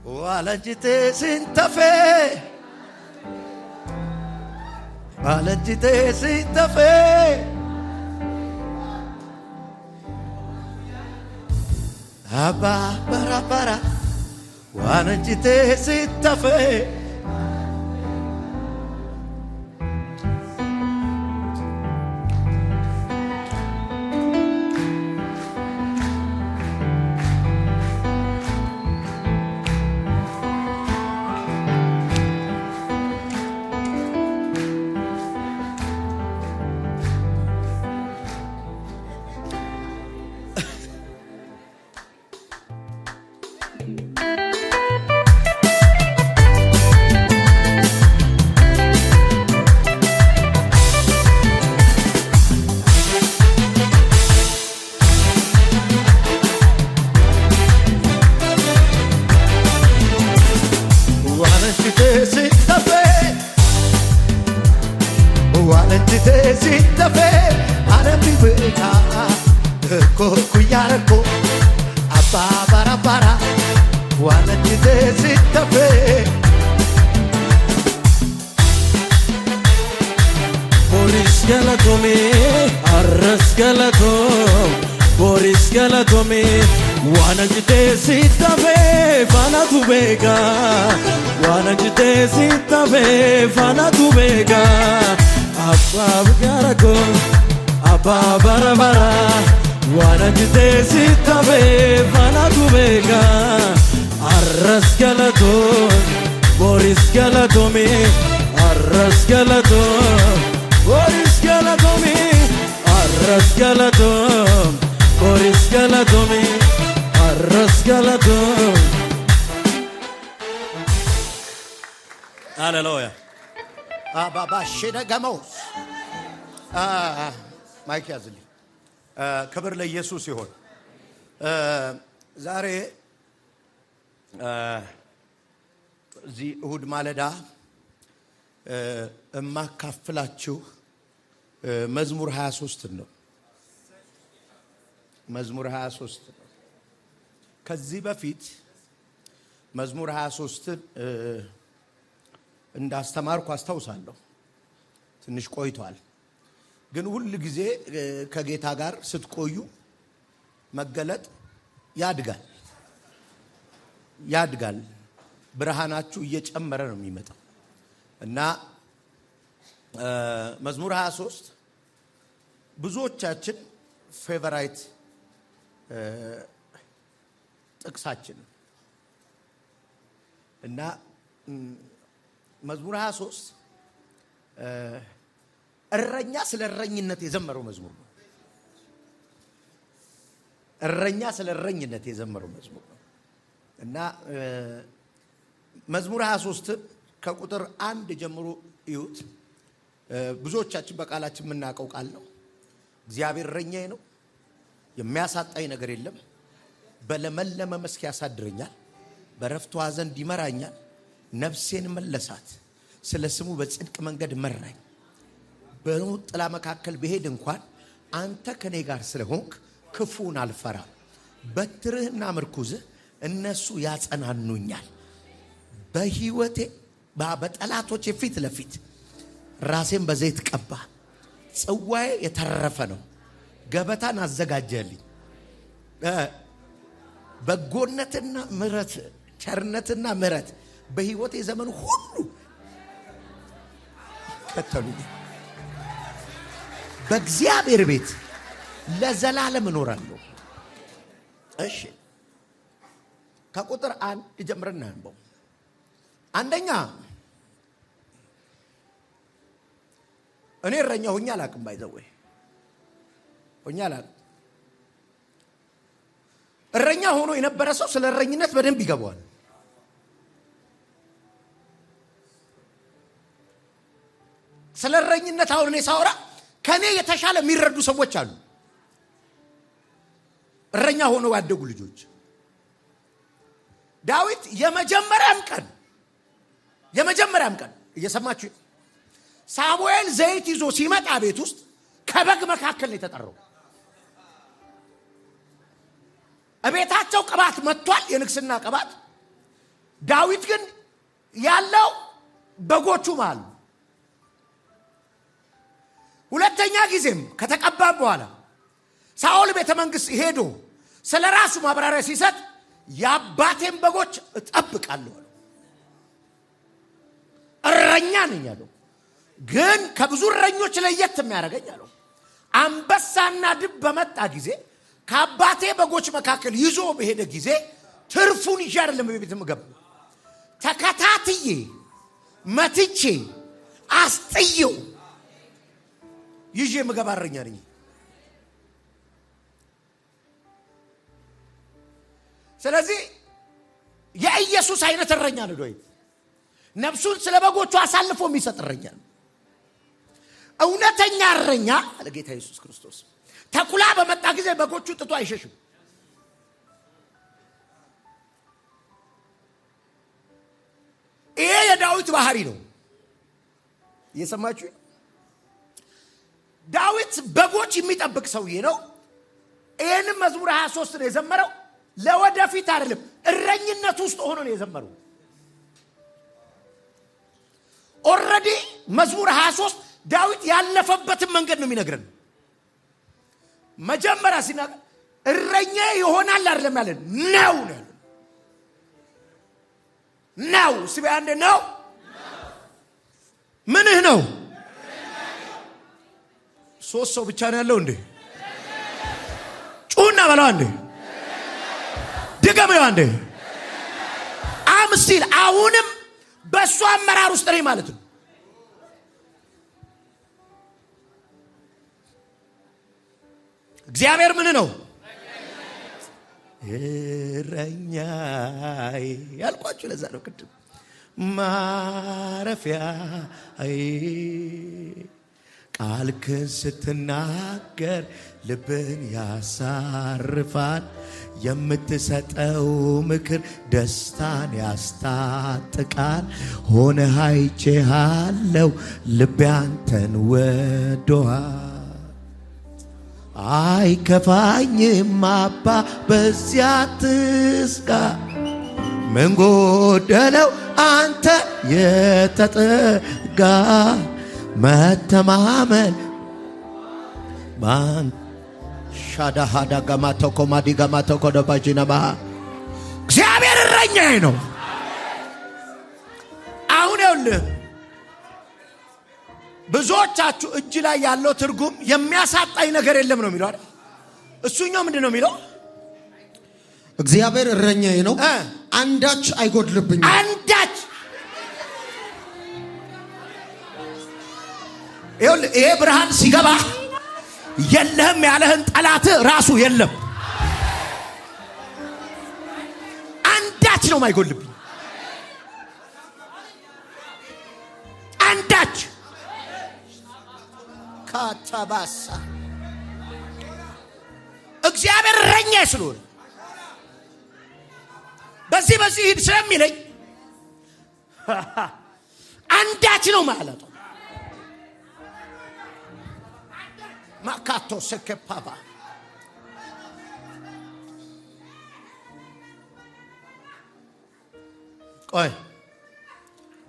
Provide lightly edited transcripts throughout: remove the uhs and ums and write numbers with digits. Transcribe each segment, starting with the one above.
Walajite sintafe Abba para walajite sintafe Kuyarko Abba bara walajite sintafe Boris Galatome Arras Galatom Boris Galatome walajite sintafe fana tubega walajite sintafe fana tubega Abba garako Abba bara walajite sintafe fana tubega Arras Galatom Boris Galatome Arras Galatom Boris Galatome Arras Galatom Boris Galatome Arras Galatom Hallelujah Abba shedagamos ማይክ ያዝልኝ ክብር ለኢየሱስ ይሁን ዛሬ እዚህ እሁድ ማለዳ እማካፍላችሁ መዝሙር 23 ነው መዝሙር 23 ነው ከዚህ በፊት መዝሙር 23 እንዳስተማርኩ አስታውሳለሁ ትንሽ ቆይቷል ግን ሁሉ ጊዜ ከጌታ ጋር ስትቆዩ መገለጥ ያድጋል ብርሃናችሁ እየጨመረ ነው የሚመጣው እና መዝሙር 23 ብዙዎቻችን ፌቨራይት ጥቅሳችን እና መዝሙር 23 እረኛ ስለ እረኝነት የዘመረው መዝሙር ነው እረኛ ስለ እረኝነት የዘመረው መዝሙር ነው እና መዝሙር 23 ከቁጥር 1 ጀምሮ ይሁት ብዙዎቻችን በቃላችን የምናውቀው ቃል ነው እግዚአብሔር እረኛዬ ነው የሚያሳጣኝ ነገር የለም በለመለመ መስክ ያሳድረኛል በረፍቱ ዘንድ ይመራኛል ነፍሴን መለሳት ስለ ስሙ በጽድቅ መንገድ መራኝ በሞት ጥላ መካከል ብሄድ እንኳን አንተ ከኔ ጋር ስለሆንክ ክፉን አልፈራም በትርህና ምርኩዝህ እነሱ ያጸናኑኛል በህይወቴ በጠላቶቼ ፊት ለፊት ራሴን በዘይት ቀባ ጽዋዬ የተረፈ ነው ገበታን አዘጋጀልኝ በጎነትና ምሕረት ቸርነትና ምሕረት በህይወቴ ዘመን ሁሉ ከተሉኝ በእግዚአብሔር ቤት ለዘላለም እኖራለሁ እሺ ከቁጥር 1 ጀምረን አንበው አንደኛ እኔ እረኛ ሆኜ አላውቅም ባይዘው ሆኜ አላውቅም እረኛ ሆኖ የነበረ ሰው ስለ እረኝነት በደንብ ይገባዋል ስለ እረኝነት አሁን እኔ ሳወራ ከኔ የተሻለ የሚረዱ ሰዎች አሉ እረኛ ሆኖ ያደጉ ልጆች ዳዊት የመጀመሪያም ቀን እየሰማችሁ ሳሙኤል ዘይት ይዞ ሲመጣ ቤት ውስጥ ከበግ መካከል ነው የተጠራው እቤታቸው ቅባት መጥቷል የንግስና ቅባት ዳዊት ግን ያለው በጎቹ ማለት ነው። ሁለተኛ ጊዜም ከተቀባ በኋላ ሳኦል ቤተ መንግስት ሄዶ ስለራሱ ማብራሪያ ሲሰጥ የአባቴን በጎች እጠብቃለሁ፣ እረኛ ነኝ አለው። ግን ከብዙ እረኞች ለየት የሚያደርገኝ አለው አንበሳና ድብ በመጣ ጊዜ ከአባቴ በጎች መካከል ይዞ በሄደ ጊዜ ትርፉን ይዤ አይደለም በቤት የምገባው፣ ተከታትዬ መትቼ አስጥየው ይዤ የምገባ እረኛ ነኝ። ስለዚህ የኢየሱስ አይነት እረኛ ነው ዳዊት። ነፍሱን ስለ በጎቹ አሳልፎ የሚሰጥ እረኛ ነው። እውነተኛ እረኛ አለ ጌታ ኢየሱስ ክርስቶስ። ተኩላ በመጣ ጊዜ በጎቹ ጥቶ አይሸሽም። ይሄ የዳዊት ባህሪ ነው። እየሰማችሁ ዳዊት በጎች የሚጠብቅ ሰውዬ ነው። ይሄንን መዝሙር 23 ነው የዘመረው። ለወደፊት አይደለም እረኝነት ውስጥ ሆኖ ነው የዘመረው። ኦሬዲ መዝሙር 23 ዳዊት ያለፈበትን መንገድ ነው የሚነግረን። መጀመሪያ ሲናገር እረኛ ይሆናል አይደለም ያለን ነው ነው ነው ሲበ አንደ ነው ምንህ ነው? ሶስት ሰው ብቻ ነው ያለው እንዴ? ጩና በለው አንዴ፣ ድገመው አንዴ። አምስቲል አሁንም በእሱ አመራር ውስጥ ነኝ ማለት ነው። እግዚአብሔር ምን ነው? እረኛዬ ያልኳችሁ ለዛ ነው። ቅድም ማረፊያዬ ቃልህን ስትናገር ልብን ያሳርፋል። የምትሰጠው ምክር ደስታን ያስታጥቃል። ሆነህ አይቼሃለሁ ልቤ አንተን ወዶሃል። አይከፋኝም አባ በዚያ ትስጋ፣ ምን ጎደለው አንተ የተጠጋ መተማመን ማን ሻዳሃዳ ጋማቶኮ ማዲጋማቶኮ ደባጂናማ እግዚአብሔር እረኛዬ ነው። አሁን ይኸውልህ ብዙዎቻችሁ እጅ ላይ ያለው ትርጉም የሚያሳጣኝ ነገር የለም ነው የሚለው አይደል? እሱኛው ምንድነው የሚለው? እግዚአብሔር እረኛዬ ነው፣ አንዳች አይጎድልብኝም። አንዳች ይኸውልህ ይሄ ብርሃን ሲገባ የለህም ያለህን ጠላት ራሱ የለም። አንዳች ነው ማይጎልብኝ። አንዳች ካታባሳ እግዚአብሔር እረኛዬ ስለሆነ በዚህ ሂድ ስለሚለኝ አንዳች ነው ማለት ነው። ማካቶ ሰከፓባ ቆይ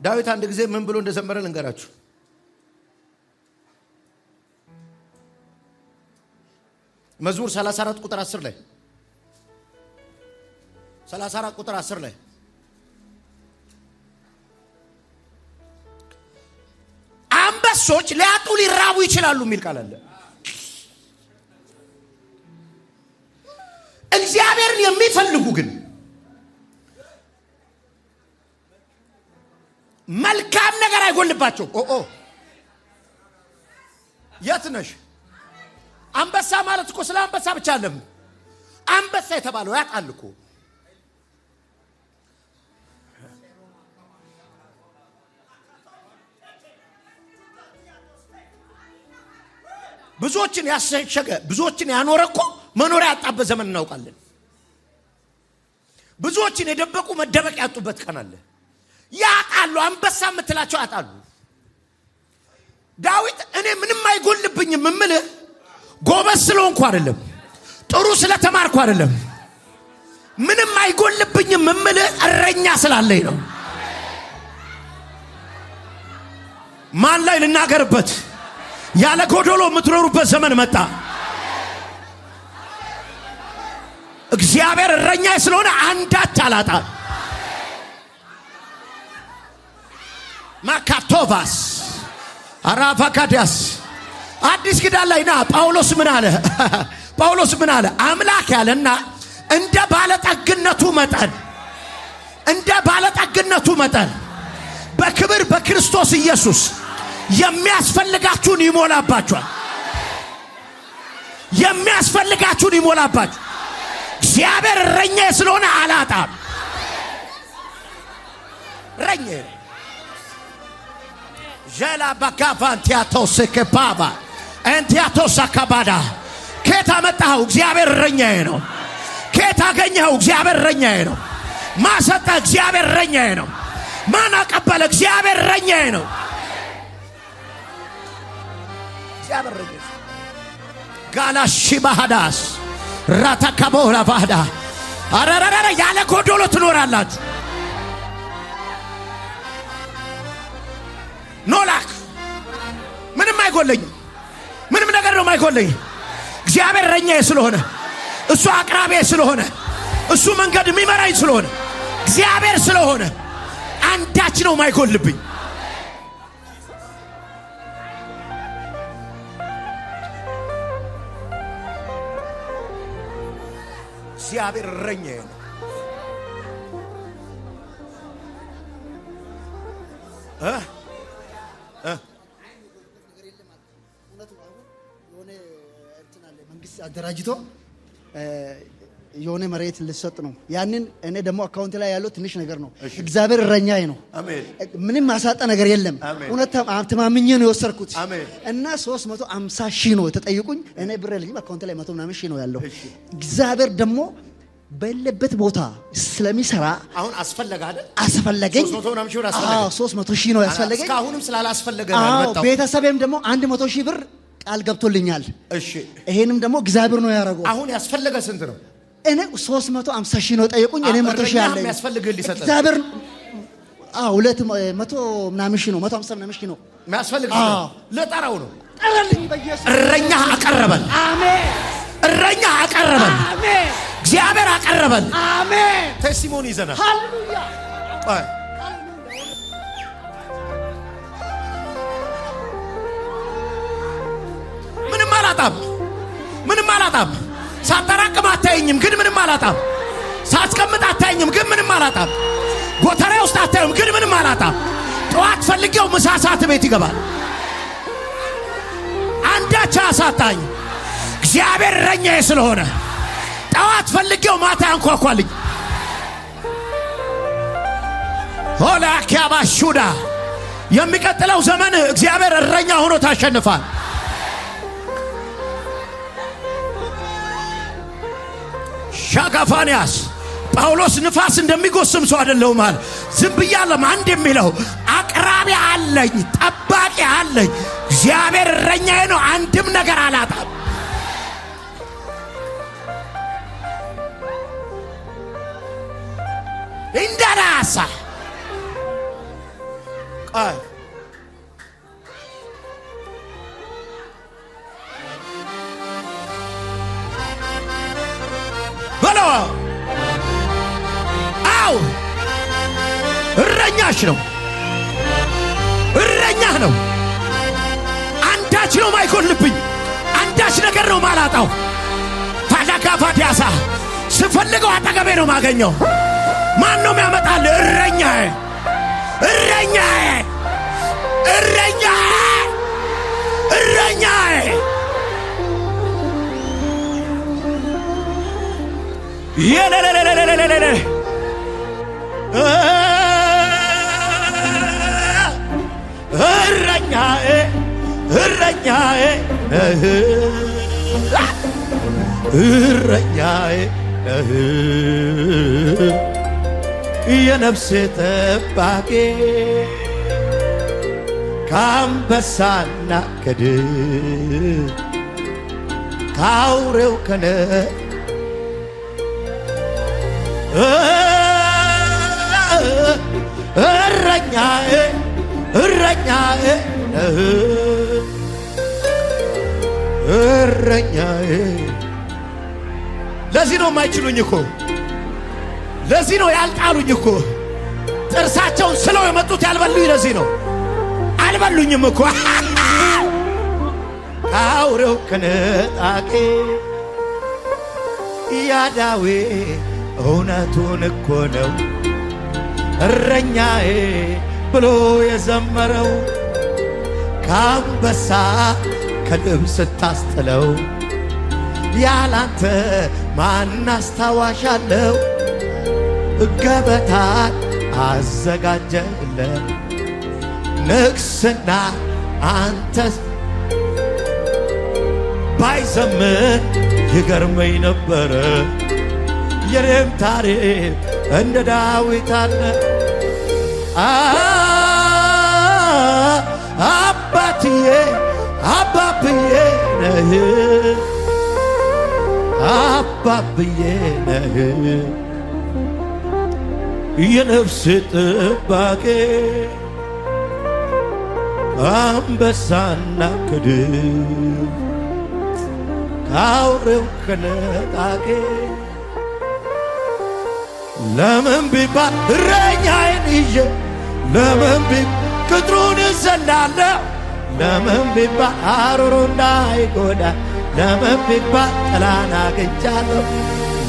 ዳዊት አንድ ጊዜ ምን ብሎ እንደዘመረ ልንገራችሁ። መዝሙር 34 ቁጥር 10 ላይ 34 ቁጥር 10 ላይ አንበሶች ሊያጡ ሊራቡ ይችላሉ የሚል ቃል አለ። እግዚአብሔርን የሚፈልጉ ግን መልካም ነገር አይጎልባቸው። የት ነሽ? አንበሳ ማለት እኮ ስለ አንበሳ ብቻ አይደለም። አንበሳ የተባለው ያጣል እኮ። ብዙዎችን ያሸሸገ ብዙዎችን ያኖረ እኮ መኖሪያ ያጣበት ዘመን እናውቃለን። ብዙዎችን የደበቁ መደበቅ ያጡበት ቀን አለ። ያጣሉ። አንበሳ የምትላቸው ያጣሉ። ዳዊት እኔ ምንም አይጎልብኝም እምልህ ጎበዝ ስለሆንኩ አይደለም፣ ጥሩ ስለተማርኩ አይደለም፣ ምንም አይጎልብኝም እምልህ እረኛ ስላለኝ ነው። ማን ላይ ልናገርበት? ያለ ጎዶሎ የምትኖሩበት ዘመን መጣ። እግዚአብሔር እረኛ ስለሆነ አንዳች አላጣም። ማካቶቫስ አራፋካዲያስ አዲስ ኪዳን ላይ ና ጳውሎስ ምን አለ? ጳውሎስ ምን አለ? አምላክ ያለና እንደ ባለጠግነቱ መጠን በክብር በክርስቶስ ኢየሱስ የሚያስፈልጋችሁን ይሞላባችኋል። እግዚአብሔር እረኛ ስለሆነ አላጣም። እረኛ ጀላ ባካፋን ቲያቶስ ከፓባ እንቲያቶስ አካባዳ ከታ መጣው እግዚአብሔር እረኛዬ ነው። ከታ አገኘው እግዚአብሔር እረኛዬ ነው። ማሰጣ እግዚአብሔር እረኛዬ ነው። ማን አቀበለ? እግዚአብሔር እረኛዬ ነው። እግዚአብሔር እረኛዬ ጋላሺ ባሃዳስ ራታካቦላ ባሃዳ አራራራ ያለ ጎዶሎ ትኖራላችሁ። ኖላክ ምንም አይጎለኝም። ምንም ነገር ነው የማይጎለኝ። እግዚአብሔር እረኛዬ ስለሆነ፣ እሱ አቅራቢዬ ስለሆነ፣ እሱ መንገድ የሚመራኝ ስለሆነ፣ እግዚአብሔር ስለሆነ አንዳች ነው የማይጎልብኝ። እግዚአብሔር እረኛዬ ነው። መንግስት አደራጅቶ የሆነ መሬት ልሰጥ ነው። ያንን እኔ ደግሞ አካውንት ላይ ያለው ትንሽ ነገር ነው። እግዚአብሔር እረኛዬ ነው። አሜን። ምንም ማሳጣ ነገር የለም። እውነት ተማምኜ ነው የወሰድኩት እና 350 ሺህ ነው የተጠየቁኝ። እኔ ብር የለኝም። አካውንት ላይ 100 ምናምን ሺህ ነው ያለው። እግዚአብሔር ደግሞ በሌለበት ቦታ ስለሚሰራ አሁን አስፈለገ አይደል? አስፈለገኝ። 300 ምናምን ሺህ ብር አስፈለገ። 300 ሺህ ነው ያስፈለገኝ። እስካሁንም ስላላስፈለገ ነው ያልመጣው። ቤተሰቤም ደግሞ 100 ሺህ ብር ቃል ገብቶልኛል። እሺ፣ ይሄንም ደግሞ እግዚአብሔር ነው ያደረገው። አሁን ያስፈለገ ስንት ነው? እኔ 350 ሺህ ነው ጠየቁኝ። እኔ 100 ሺህ አለኝ። የሚያስፈልግህ ሊሰጥ እግዚአብሔር 200 ምናምን ሺህ ነው 150 ምናምን ሺህ ነው የሚያስፈልግህ። ለጠራው ነው ጠራልኝ። በኢየሱስ እረኛ አቀረበን። አሜን። እረኛ አቀረበን። አሜን። እግዚአብሔር አቀረበን። አሜን። ቴስቲሞኒ ይዘናል። ሃሌሉያ። ምንም አላጣም። ሳጠራቅም አታየኝም፣ ግን ምንም አላጣም። ሳስቀምጥ አታየኝም፣ ግን ምንም አላጣም። ጎተራ ውስጥ አታየኝም፣ ግን ምንም አላጣም። ጠዋት ፈልጌው ምሳ ሰዓት ቤት ይገባል። አንዳች አሳጣኝ። እግዚአብሔር እረኛዬ ስለሆነ ጠዋት ፈልጌው ማታ ያንኳኳልኝ። ሆላ ካባሹዳ የሚቀጥለው ዘመን እግዚአብሔር እረኛ ሆኖ ታሸንፋል። ሻጋፋንያስ ጳውሎስ ንፋስ እንደሚጎስም ሰው አይደለሁም አለ። ዝም ብያለሁ። አንድ የሚለው አቅራቢ አለኝ፣ ጠባቂ አለኝ። እግዚአብሔር እረኛዬ ነው፣ አንድም ነገር አላጣም። እንደራሳ ቃል በለው። አው እረኛሽ ነው፣ እረኛህ ነው። አንዳች ነው ማይጎልብኝ፣ አንዳች ነገር ነው ማላጣው። ታላካፋዲያሳ ስፈልገው አጠገቤ ነው ማገኘው። ማን ነው የሚያመጣል? እረኛዬ፣ እረኛዬ፣ እረኛዬ፣ እረኛዬ። የለለለለለለለ እረኛዬ፣ እረኛዬ፣ እረኛዬ፣ የነፍሴ ጠባቂ ከአንበሳና ከድብ ከአውሬው እረኛዬ እረኛዬ እረኛዬ። ለዚህ ነው የማይችሉኝ እኮ፣ ለዚህ ነው ያልጣሉኝ እኮ። ጥርሳቸውን ስለው የመጡት ያልበሉኝ ለዚህ ነው። አልበሉኝም እኮ አውሬው ከነጣቄ ያዳዌ እውነቱን እኮ ነው እረኛዬ ብሎ የዘመረው። ከአንበሳ ከድብ ስታስጥለው ያላንተ ማን አስታዋሻለው? ገበታን አዘጋጀለት ንግስና አንተስ ባይዘምር ይገርመኝ ነበረ። የኔም ታሪክ እንደ ዳዊት አለ። አባትዬ አባብዬ ነህ አባብዬ ነህ የነፍስ ጥባቄ አንበሳና ከድብ ከአውሬው ከነጣቄ ለምን ቢባል እረኛዬን ይዤ ለምን ቢባል ቅጥሩን እዘላለሁ ለምን ቢባል አሩሩ እንዳይጎዳ ለምን ቢባል ጥላን አግኝቻለሁ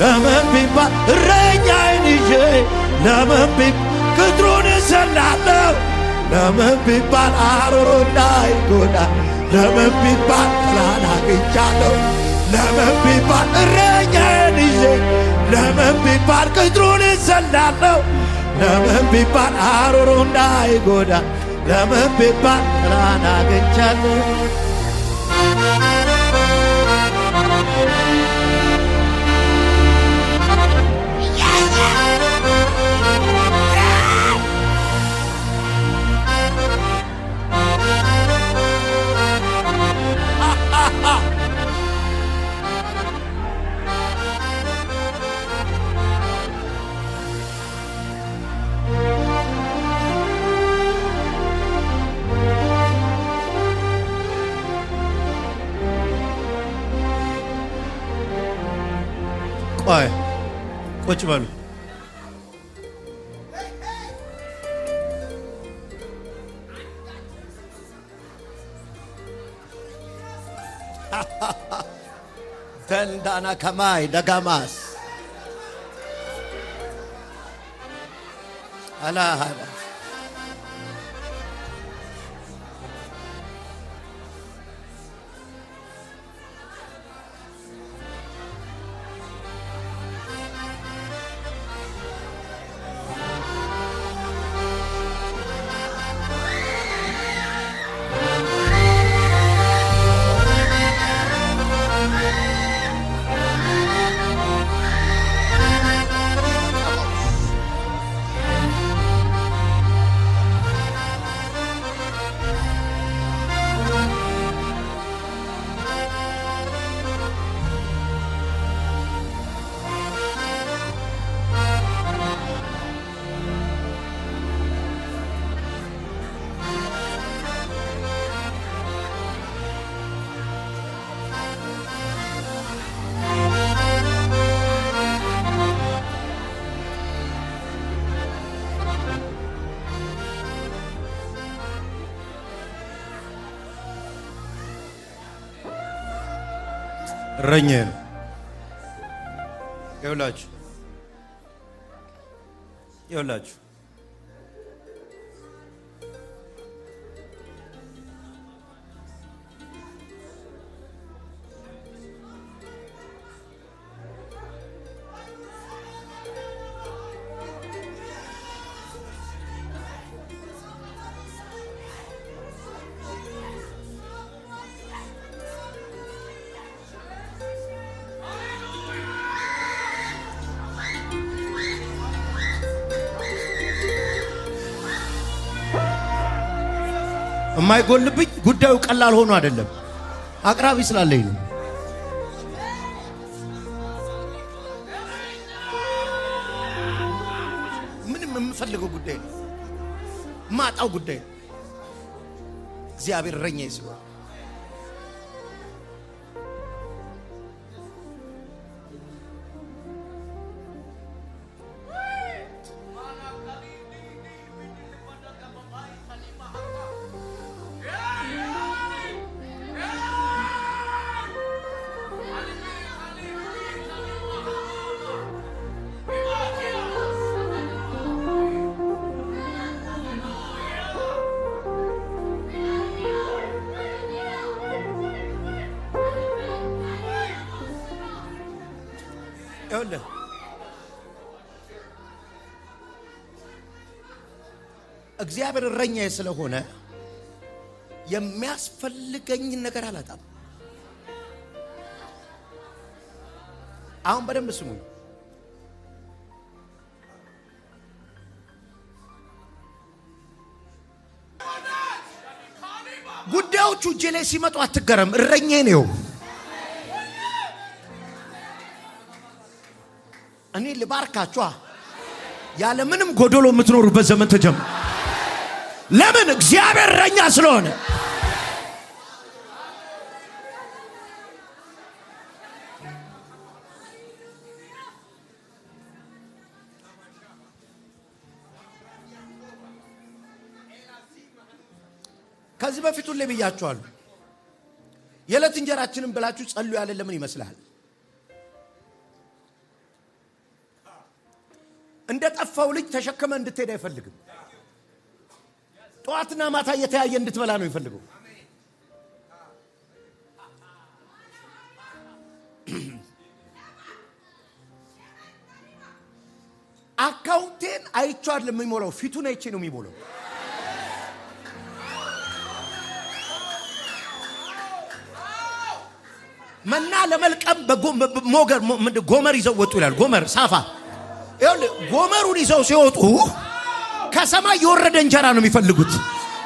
ለምን ቢባል እረኛዬን ይዤ ለምን ቢባል ቅጥሩን እዘላለሁ ለምን ቢባል አሩሩ እንዳይጎዳ ለምን ቢባል ጥላን አግኝቻለሁ ለምን ቢባል እረኛዬን ይዤ ለምን ቢባል ቅጥሩን እዘላለሁ ለምን ቢባል አሩሩ እንዳይጎዳ ለምን ቢባል ጥላን አግኝቻለሁ። ቆይ ቁጭ በሉ። ደንዳና ከማይ ደጋማስ አላሃዳ እረኛዬ ነው። ይኸውላችሁ የማይጎልብኝ ጉዳዩ ቀላል ሆኖ አይደለም፣ አቅራቢ ስላለኝ ነው። የምፈልገው ጉዳይ ነው። ማጣው ጉዳይ ነው። እግዚአብሔር እረኛዬ ስለሆነ እግዚአብሔር እረኛዬ ስለሆነ የሚያስፈልገኝ ነገር አላጣም። አሁን በደንብ ስሙኝ። ጉዳዮቹ እጄ ላይ ሲመጡ አትገረም። እረኛዬ ነው። እኔ ልባርካችሁ። ያለ ምንም ጎዶሎ የምትኖሩበት ዘመን ተጀምሯል። ለምን? እግዚአብሔር እረኛ ስለሆነ። ከዚህ በፊት ሁሌ ብያችኋለሁ። የዕለት እንጀራችንን ብላችሁ ጸልዩ ያለ ለምን ይመስላል? እንደ ጠፋው ልጅ ተሸከመ እንድትሄድ አይፈልግም። ጠዋትና ማታ እየተያየ እንድትበላ ነው ይፈልገው። አካውንቴን አይቼው አይደለም የሚሞላው፣ ፊቱን አይቼ ነው የሚሞላው። መና ለመልቀም ጎመር ይዘው ወጡ ይላል። ጎመር ሳፋ ጎመሩን ይዘው ሲወጡ ከሰማይ የወረደ እንጀራ ነው የሚፈልጉት።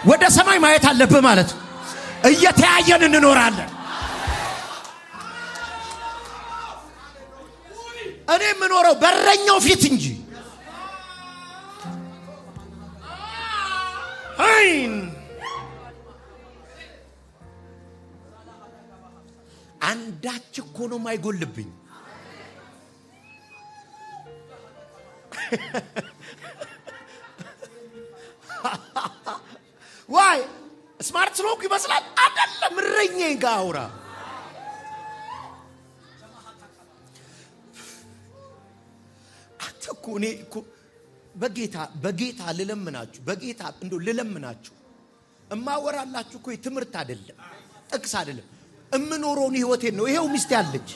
ወደ ሰማይ ማየት አለብህ ማለት። እየተያየን እንኖራለን። እኔ የምኖረው በረኛው ፊት እንጂ አይን አንዳች እኮ ነው የማይጎልብኝ። ዋይ ስማርት ስለሆንኩ ይመስላል። አይደለም። እረኛዬ ጋር አውራ። አንተ እኮ እኔ እኮ በጌታ ልለምናችሁ፣ በጌታ እንደው ልለምናችሁ እማወራላችሁ እኮ ትምህርት አይደለም፣ ጥቅስ አይደለም። እምኖረውን ህይወቴን ነው። ይሄው ሚስት ያለች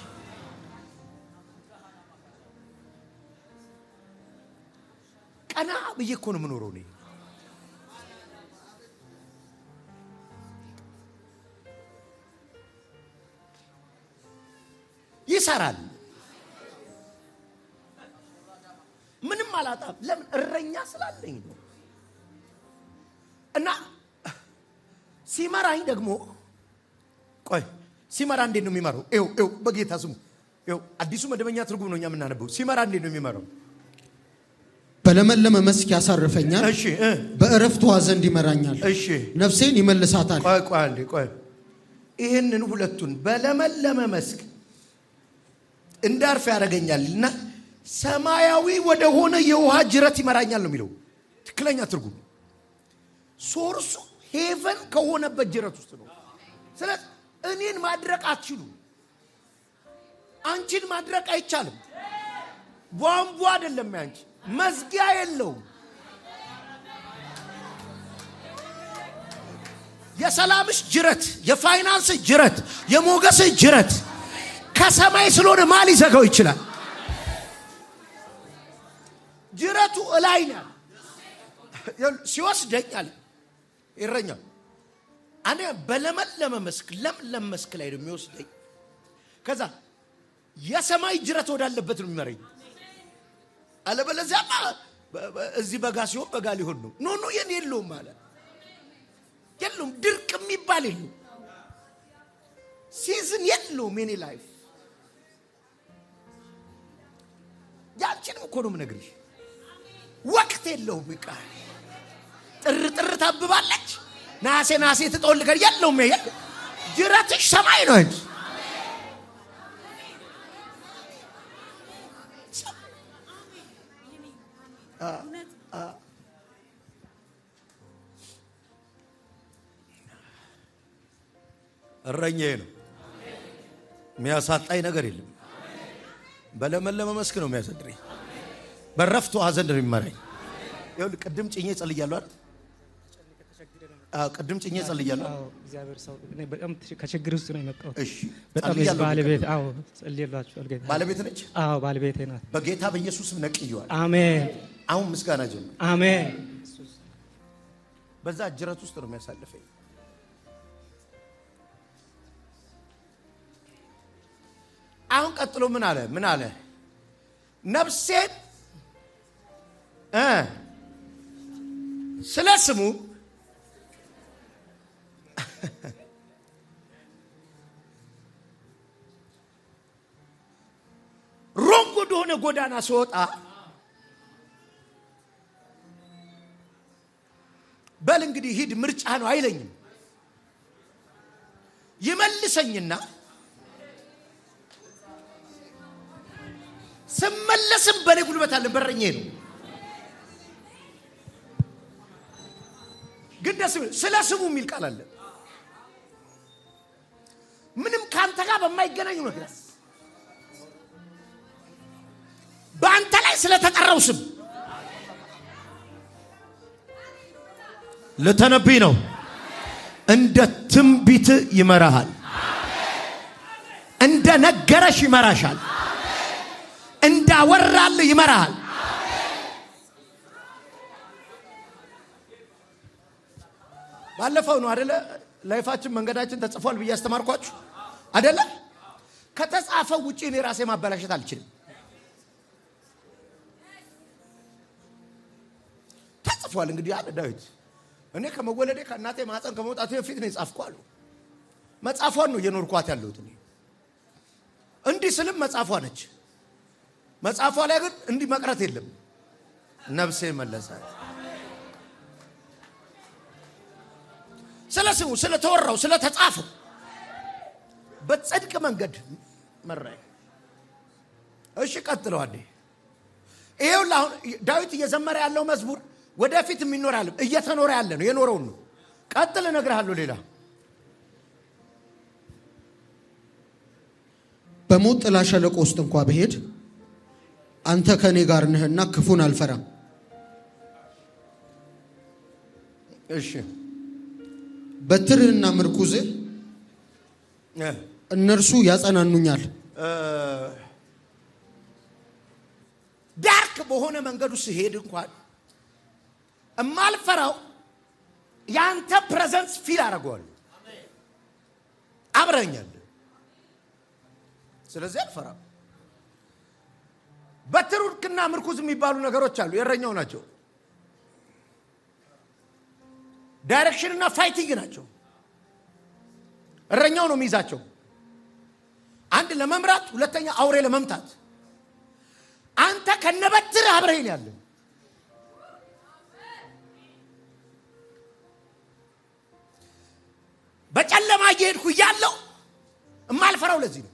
ቀና ብዬ እኮ ነው የምኖረው እኔ። ይሰራል። ምንም አላጣም። ለምን? እረኛ ስላለኝ ነው። እና ሲመራኝ ደግሞ ቆይ ሲመራ እንዴት ነው የሚመራው? ኤው በጌታ ስሙ። ኤው አዲሱ መደበኛ ትርጉም ነው እኛ የምናነበው። ሲመራ እንዴት ነው የሚመራው? በለመለመ መስክ ያሳርፈኛል፣ እሺ፣ በእረፍት ውኃ ዘንድ ይመራኛል፣ እሺ፣ ነፍሴን ይመልሳታል። ቆይ ይሄንን ሁለቱን በለመለመ መስክ እንዳርፍ ያደርገኛልና ሰማያዊ ወደ ሆነ የውሃ ጅረት ይመራኛል ነው የሚለው ትክክለኛ ትርጉም። ሶርሱ ሄቨን ከሆነበት ጅረት ውስጥ ነው። ስለዚህ እኔን ማድረቅ አትችሉ። አንቺን ማድረቅ አይቻልም። ቧንቧ አይደለም ያንቺ፣ መዝጊያ የለውም። የሰላምሽ ጅረት፣ የፋይናንስ ጅረት፣ የሞገስ ጅረት ከሰማይ ስለሆነ ማን ሊዘጋው ይችላል? ጅረቱ እላይ ነው። ሲወስደኝ አለ እረኛው እኔ በለመለመ መስክ ለምለም መስክ ላይ ነው የሚወስደኝ። ከዛ የሰማይ ጅረት ወዳለበት ነው የሚመረኝ። አለበለዚያ እዚህ በጋ ሲሆን በጋ ሊሆን ነው። ኖ የኔ የለውም ማለት የለውም። ድርቅ የሚባል የለውም። ሲዝን የለውም። የኔ ላይፍ ያንቺንም እኮ ነው የምነግርሽ። ወቅት የለውም። በቃ ጥር ታብባለች፣ ናሴ ትጠወልጋል። የለውም ጅረትሽ ሰማይ ነው እንጂ እረኛዬ ነው፣ የሚያሳጣኝ ነገር የለም። በለመለመ መስክ ነው የሚያሳድረኝ፣ በረፍቱ ዘንድ ነው የሚመራኝ። ይኸውልህ ቅድም ጭኜ ጸልያለሁ አይደል? ቅድም ጭኜ ጸልያለሁ። እግዚአብሔር ሰው እኔ በጣም ከችግር ውስጥ ነው የመጣሁት። እሺ በጣም ባለቤት ጸልያላችሁ አልገኝ ባለቤት ነች። ባለቤቴ ናት። በጌታ በኢየሱስም ነቅዬዋል። አሜን። አሁን ምስጋና ጀምር። አሜን። በዛ ጅረት ውስጥ ነው የሚያሳልፈኝ። አሁን ቀጥሎ ምን አለ? ነፍሴን ስለ ስሙ ሮንግ ወደሆነ ጎዳና ስወጣ በል እንግዲህ ሂድ ምርጫ ነው አይለኝም። ይመልሰኝና ስመለስም በኔ ጉልበት አለ፣ በረኛዬ ነው። ግን ደስ ስለ ስሙ የሚል ቃል አለ። ምንም ካንተ ጋር በማይገናኝ ነገር በአንተ ላይ ስለተጠራው ስም ለተነብይ ነው። እንደ ትንቢት ይመራሃል፣ እንደ ነገረሽ ይመራሻል፣ እንዳወራል ይመራሃል። ባለፈው ነው አይደለ? ላይፋችን መንገዳችን ተጽፏል ብዬ አስተማርኳችሁ አይደለ? ከተጻፈው ውጪ እኔ ራሴ ማበላሸት አልችልም። ተጽፏል እንግዲህ አለ ዳዊት። እኔ ከመወለዴ ከእናቴ ማህፀን ከመውጣቴ በፊት ነው የጻፍኳለሁ። መጽሐፏን ነው እየኖርኳት ያለሁት እኔ። እንዲህ ስልም መጽሐፏ ነች። መጽሐፏ ላይ ግን እንዲህ መቅረት የለም። ነፍሴ መለሳት። ስለ ስሙ ስለተወራው ስለተጻፈው በጽድቅ መንገድ መራኝ። እሺ ቀጥለው አዴ ይሄው አሁን ዳዊት እየዘመረ ያለው መዝሙር ወደፊት የሚኖር ያለ እየተኖረ ያለ ነው። የኖረው ነው። ቀጥል እነግርሃለሁ። ሌላ በሞት ጥላ ሸለቆ ውስጥ እንኳን ብሄድ አንተ ከኔ ጋር ነህና ክፉን አልፈራም። እሺ በትርህና ምርኩዝህ እነርሱ ያጸናኑኛል። ዳርክ በሆነ መንገዱ ሲሄድ እንኳን እማልፈራው ያንተ ፕሬዘንስ ፊል አደርገዋለሁ። አብረኛል። ስለዚህ አልፈራም። በትርህና ምርኩዝ የሚባሉ ነገሮች አሉ። የእረኛው ናቸው። ዳይሬክሽን እና ፋይቲንግ ናቸው። እረኛው ነው የሚይዛቸው። አንድ ለመምራት፣ ሁለተኛ አውሬ ለመምታት። አንተ ከነበትር አብረኸኝ ያለ በጨለማ እየሄድኩ እያለሁ እማልፈራው ለዚህ ነው።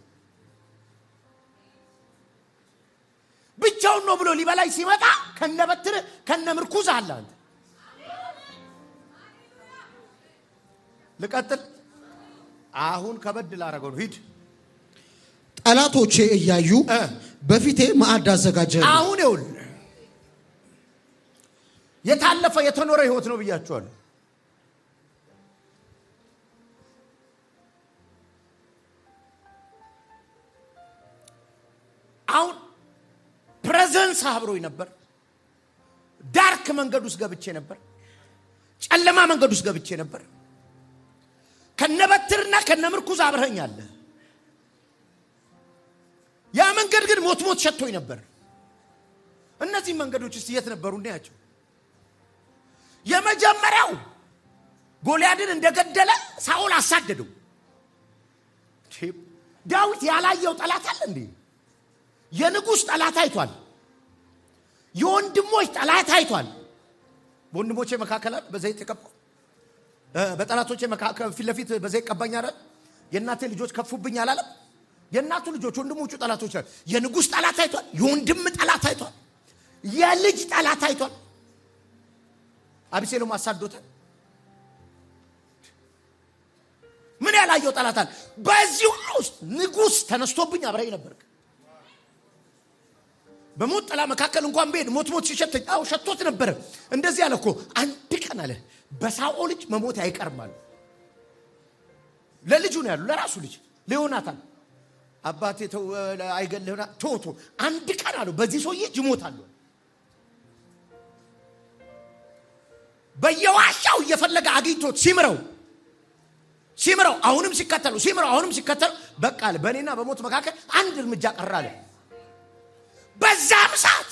ብቻውን ነው ብሎ ሊበላይ ሲመጣ ከነበትር ከነምርኩዝ አለ። አንተ ልቀጥል። አሁን ከበድ ላደረገው ነው። ሂድ። ጠላቶቼ እያዩ በፊቴ ማዕድ አዘጋጀህ። አሁን ይኸውልህ የታለፈ የተኖረ ህይወት ነው ብያችኋለሁ። አሁን ፕሬዘንስ አብሮኝ ነበር። ዳርክ መንገድ ውስጥ ገብቼ ነበር። ጨለማ መንገድ ውስጥ ገብቼ ነበር። ከነበትርና ከነምርኩዝ አብረኛለ። ያ መንገድ ግን ሞት ሸቶኝ ነበር። እነዚህ መንገዶች እስቲ የት ነበሩ እናያቸው። የመጀመሪያው ጎልያድን እንደገደለ ሳኦል አሳደደው። ዳዊት ያላየው ጠላት አለ እንዴ? የንጉስ ጠላት አይቷል። የወንድሞች ጠላት አይቷል። በወንድሞቼ መካከል በዘይት ተቀባው በጠላቶቼ መካከል ፊት ለፊት በዘይት ቀባኝ አይደል? የእናቴ ልጆች ከፉብኝ አላለም? የእናቱ ልጆች ወንድሞቹ ጠላቶች አይደል? የንጉስ ጠላት አይቷል። የወንድም ጠላት አይቷል። የልጅ ጠላት አይቷል። አብሴሎም አሳዶታል። ምን ያላየው ጠላት አለ? በዚህ ውስጥ ንጉስ ተነስቶብኝ አብረኝ ነበርክ። በሞት ጥላ መካከል እንኳን በሄድ ሞት ሲሸተኝ ሸቶት ነበር። እንደዚህ ያለ እኮ አንድ ቀን አለ በሳኦል ልጅ መሞት አይቀርም አለ። ለልጁ ነው ያሉ ለራሱ ልጅ ለዮናታን አባቴ ተው አይገልህና ቶቶ አንድ ቀን አለ በዚህ ሰውዬ ይሞታል። በየዋሻው እየፈለገ አግኝቶት ሲምረው አሁንም ሲከተሉ በቃ አለ በእኔና በሞት መካከል አንድ እርምጃ ቀራለ። በዛም ሰዓት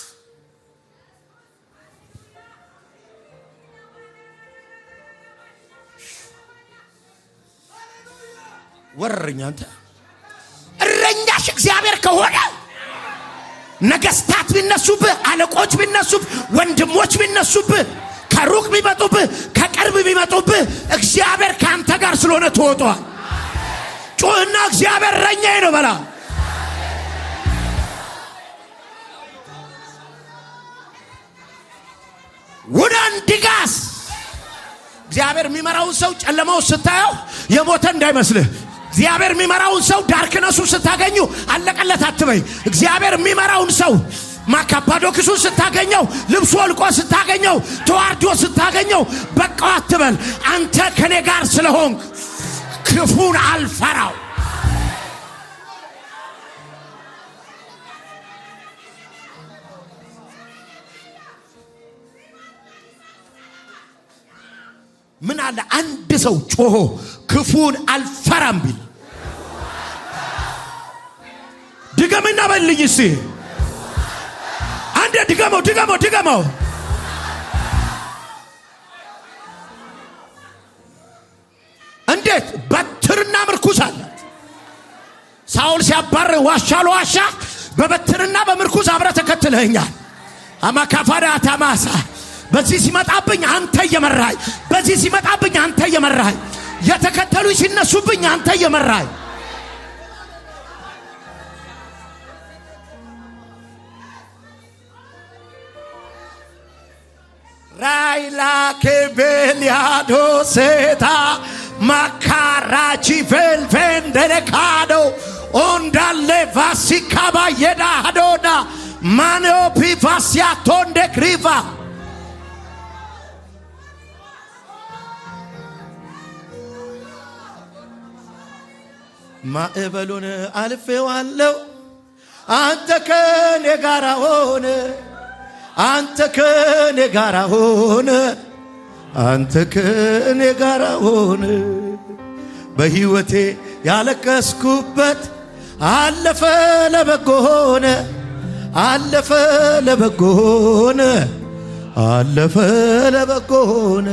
ወረኛ አንተ እረኛሽ እግዚአብሔር ከሆነ ነገስታት ቢነሱብህ፣ አለቆች ቢነሱብህ፣ ወንድሞች ቢነሱብህ፣ ከሩቅ ቢመጡብህ፣ ከቅርብ ቢመጡብህ እግዚአብሔር ካንተ ጋር ስለሆነ ትወጣለህ። ጩህና እግዚአብሔር እረኛዬ ነው በላ። ወዳንዲጋስ እግዚአብሔር የሚመራውን ሰው ጨለማው ስታየው የሞተ እንዳይመስልህ። እግዚአብሔር የሚመራውን ሰው ዳርክነሱ ስታገኙ አለቀለት አትበይ። እግዚአብሔር የሚመራውን ሰው ማካፓዶክሱን ስታገኘው፣ ልብሱ ወልቆ ስታገኘው፣ ተዋርዶ ስታገኘው በቃው አትበል። አንተ ከኔ ጋር ስለሆንክ ክፉን አልፈራው። ምን አለ አንድ ሰው ጮሆ ክፉን አልፈራም ቢል? ድገምና በልኝ እስቲ አንዴ ድገመው። እንዴት በትርና ምርኩዝ አላት። ሳኦል ሲያባር ዋሻ ለዋሻ በበትርና በምርኩዝ አብረ ተከትለኛል። አማካፋዳ ታማሳ በዚህ ሲመጣብኝ አንተ እየመራኝ፣ በዚህ ሲመጣብኝ አንተ እየመራኝ፣ የተከተሉ ሲነሱብኝ አንተ እየመራኝ። ራይላ ከቤልያዶ ሴታ ማካራቺ ፈልፈንደለካዶ ኦንዳሌ ቫሲካባ የዳዶና ማኔኦ ፒፋሲያቶንደ ክሪቫ ማዕበሉን አልፌዋለሁ አንተ ከኔ ጋር ሆነ፣ አንተ ከኔ ጋር ሆነ፣ አንተ ከኔ ጋር ሆነ። በሕይወቴ ያለቀስኩበት አለፈ ለበጎ ሆነ፣ አለፈ ለበጎ ሆነ፣ አለፈ ለበጎ ሆነ።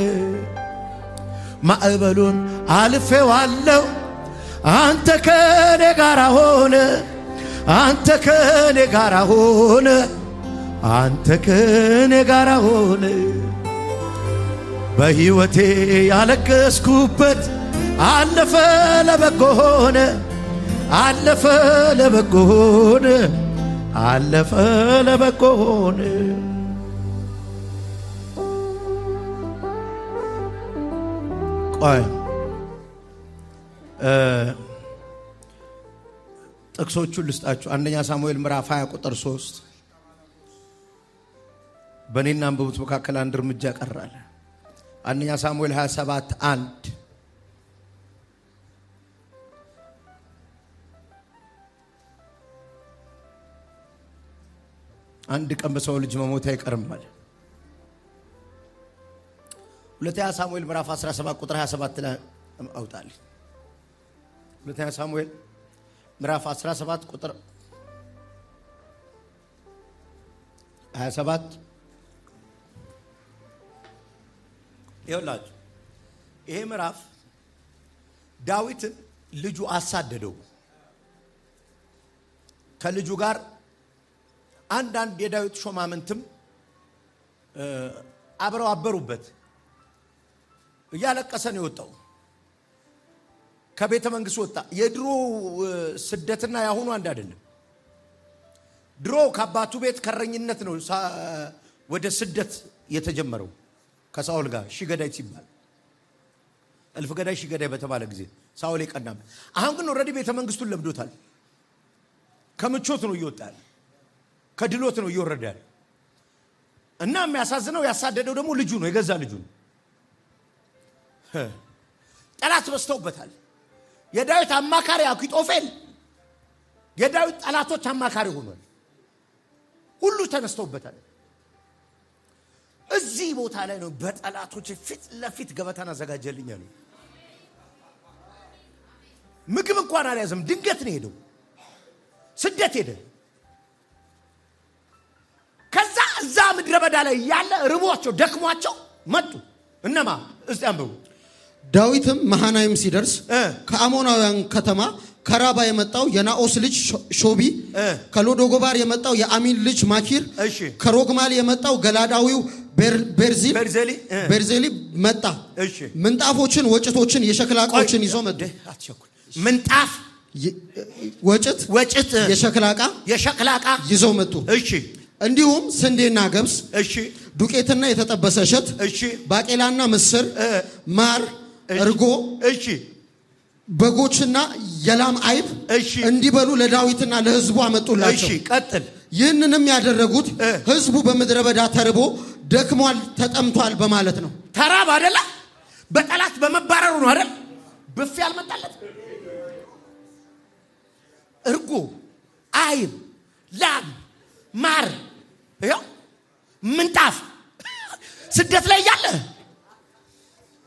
ማዕበሉን አልፌዋለሁ አንተ ከኔ ጋር ሆነ፣ አንተ ከኔ ጋር ሆነ፣ አንተ ከኔ ጋር ሆነ። በሕይወቴ ያለቀስኩበት አለፈ ለበጎ ሆነ፣ አለፈ ለበጎ ሆነ፣ አለፈ ለበጎ ሆነ። ቆይ ጥቅሶቹን ልስጣችሁ። አንደኛ ሳሙኤል ምዕራፍ 20 ቁጥር 3 በእኔና አንብቡት መካከል አንድ እርምጃ ቀራለ። አንደኛ ሳሙኤል 27 1 አንድ ቀን በሰው ልጅ መሞት አይቀርም ማለት። ሁለተኛ ሳሙኤል ምዕራፍ 17 ቁጥር 27 ላይ አውጣልኝ። ሁለተኛ ሳሙኤል ምዕራፍ 17 ቁጥር 27 ይኸውላችሁ፣ ይሄ ምዕራፍ ዳዊትን ልጁ አሳደደው። ከልጁ ጋር አንዳንድ የዳዊት ሾማምንትም አብረው አበሩበት። እያለቀሰ ነው የወጣው። ከቤተ መንግስት ወጣ። የድሮ ስደትና ያሁኑ አንድ አይደለም። ድሮ ከአባቱ ቤት ከረኝነት ነው ወደ ስደት የተጀመረው ከሳኦል ጋር ሺገዳይ ሲባል እልፍ ገዳይ ሺገዳይ በተባለ ጊዜ ሳኦል የቀናበት። አሁን ግን ኦሬዲ ቤተ መንግስቱን ለምዶታል። ከምቾት ነው እየወጣል፣ ከድሎት ነው እየወረዳል። እና የሚያሳዝነው ያሳደደው ደግሞ ልጁ ነው፣ የገዛ ልጁ ነው። ጠላት በስተውበታል። የዳዊት አማካሪ አኪጦፌል የዳዊት ጠላቶች አማካሪ ሆኗል። ሁሉ ተነስተውበታል። እዚህ ቦታ ላይ ነው በጠላቶች ፊት ለፊት ገበታን አዘጋጀልኝ አለ። ምግብ እንኳን አልያዘም። ድንገት ነው ሄደው፣ ስደት ሄደ። ከዛ እዛ ምድረ በዳ ላይ ያለ ርቦቸው ደክሟቸው መጡ። እነማ እስቲ አንብቡ። ዳዊትም መሃናይም ሲደርስ ከአሞናውያን ከተማ ከራባ የመጣው የናኦስ ልጅ ሾቢ፣ ከሎዶጎባር የመጣው የአሚን ልጅ ማኪር፣ ከሮግማል የመጣው ገላዳዊው ቤርዜሊ መጣ። ምንጣፎችን፣ ወጭቶችን፣ የሸክላ ዕቃዎችን ይዞ መጡ። ምንጣፍ፣ ወጭት፣ የሸክላ ዕቃ ይዘው መጡ። እንዲሁም ስንዴና ገብስ፣ ዱቄትና የተጠበሰ እሸት፣ ባቄላና ምስር፣ ማር፣ እርጎ፣ በጎችና የላም አይብ እንዲበሉ ለዳዊትና ለሕዝቡ አመጡላቸው። ይህንንም ያደረጉት ሕዝቡ በምድረ በዳ ተርቦ ደክሟል፣ ተጠምቷል በማለት ነው። ተራብ አይደለ? በጠላት በመባረሩ ነው አይደል? ብፌ ያልመጣለት እርጎ፣ አይብ፣ ላም፣ ማር፣ ምንጣፍ ስደት ላይ ያለ።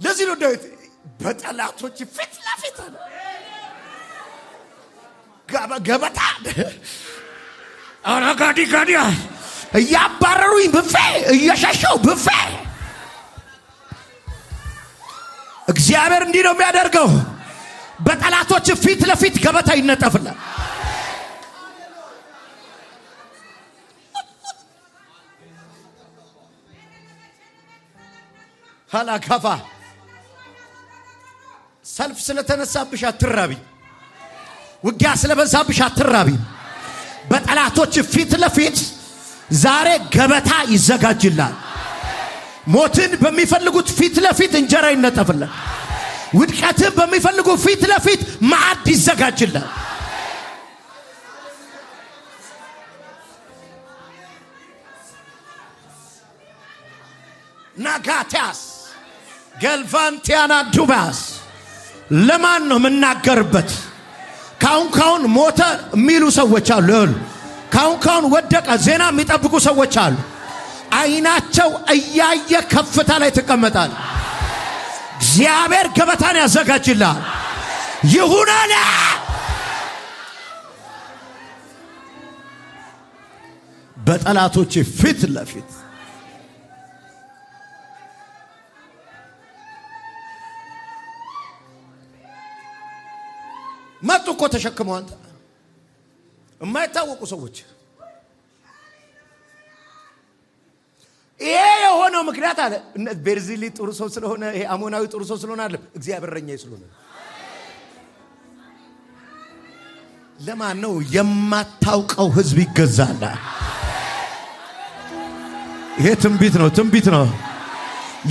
ለዚህ ነው ዳዊት በጠላቶች ፊት ለፊት ገበታ አራጋዲ ጋዲያ እያባረሩኝ ብፌ እየሸሸው ብፌ። እግዚአብሔር እንዲህ ነው የሚያደርገው። በጠላቶች ፊት ለፊት ገበታ ይነጠፍላል። ሃላካፋ ሰልፍ ስለተነሳብሽ አትራቢ። ውጊያ ስለበዛብሽ አትራቢ። በጠላቶች ፊት ለፊት ዛሬ ገበታ ይዘጋጅላል። ሞትን በሚፈልጉት ፊት ለፊት እንጀራ ይነጠፍላል። ውድቀትን በሚፈልጉ ፊት ለፊት ማዕድ ይዘጋጅላል። ናጋታስ ገልቫንቲያና ዱባስ ለማን ነው የምናገርበት? ካሁን ሞተ የሚሉ ሰዎች አሉ። ካሁን ወደቀ ዜና የሚጠብቁ ሰዎች አሉ። አይናቸው እያየ ከፍታ ላይ ተቀመጣል። እግዚአብሔር ገበታን ያዘጋጅላል። ይሁን አለ። በጠላቶች ፊት ለፊት መጡ እኮ ተሸክመው አንተ የማይታወቁ ሰዎች። ይሄ የሆነው ምክንያት አለ። ቤርዜሊ ጥሩ ሰው ስለሆነ፣ ይሄ አሞናዊ ጥሩ ሰው ስለሆነ አይደለም፣ እግዚአብሔር እረኛዬ ስለሆነ። ለማን ነው የማታውቀው ህዝብ ይገዛል? ይሄ ትንቢት ነው።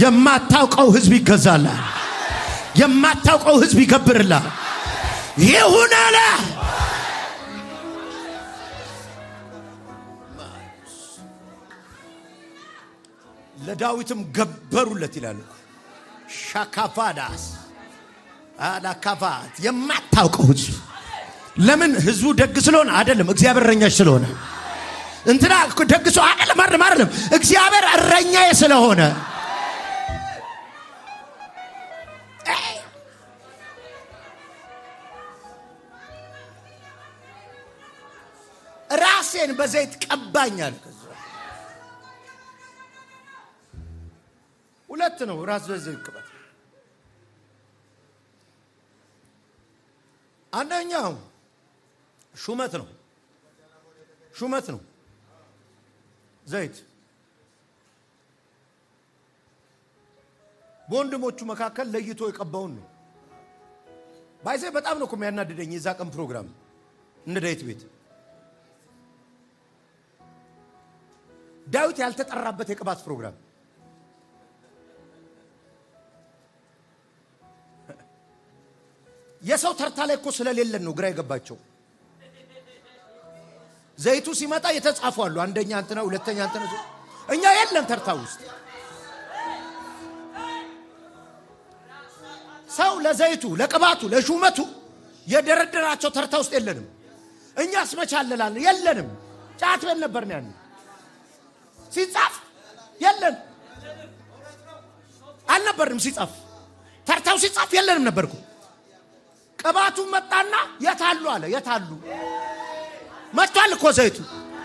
የማታውቀው ህዝብ ይገዛል። የማታውቀው ህዝብ ይገብርላል። ይሁን አለ። ለዳዊትም ገበሩለት ይላል። ሻካፋዳስ አላካፋት የማታውቀው ህዝብ። ለምን? ህዝቡ ደግ ስለሆነ አይደለም፣ እግዚአብሔር እረኛሽ ስለሆነ። እንትና ደግሶ አይደለም፣ እግዚአብሔር እረኛዬ ስለሆነ። ራሴን በዘይት ቀባኛል። ሁለት ነው ራስ በዘይት ቅባት። አንደኛው ሹመት ነው ዘይት። በወንድሞቹ መካከል ለይቶ የቀባውን ነው። ባይዘ በጣም ነው የሚያናድደኝ የዛ ቀን ፕሮግራም እንደ ዳዊት ቤት ዳዊት ያልተጠራበት የቅባት ፕሮግራም የሰው ተርታ ላይ እኮ ስለሌለን ነው ግራ የገባቸው። ዘይቱ ሲመጣ የተጻፉ አሉ። አንደኛ አንተና ሁለተኛ አንተና እኛ የለን ተርታ ውስጥ። ሰው ለዘይቱ ለቅባቱ ለሹመቱ የደረደራቸው ተርታ ውስጥ የለንም። እኛ አስመቻለላለን የለንም። ጫት ቤት ነበርን ያን ሲጻፍ የለን አልነበርንም። ሲጻፍ ተርታው ሲጻፍ የለንም ነበርኩ። ቅባቱ መጣና የታሉ አለ። የታሉ መጥቷል እኮ ዘይቱ።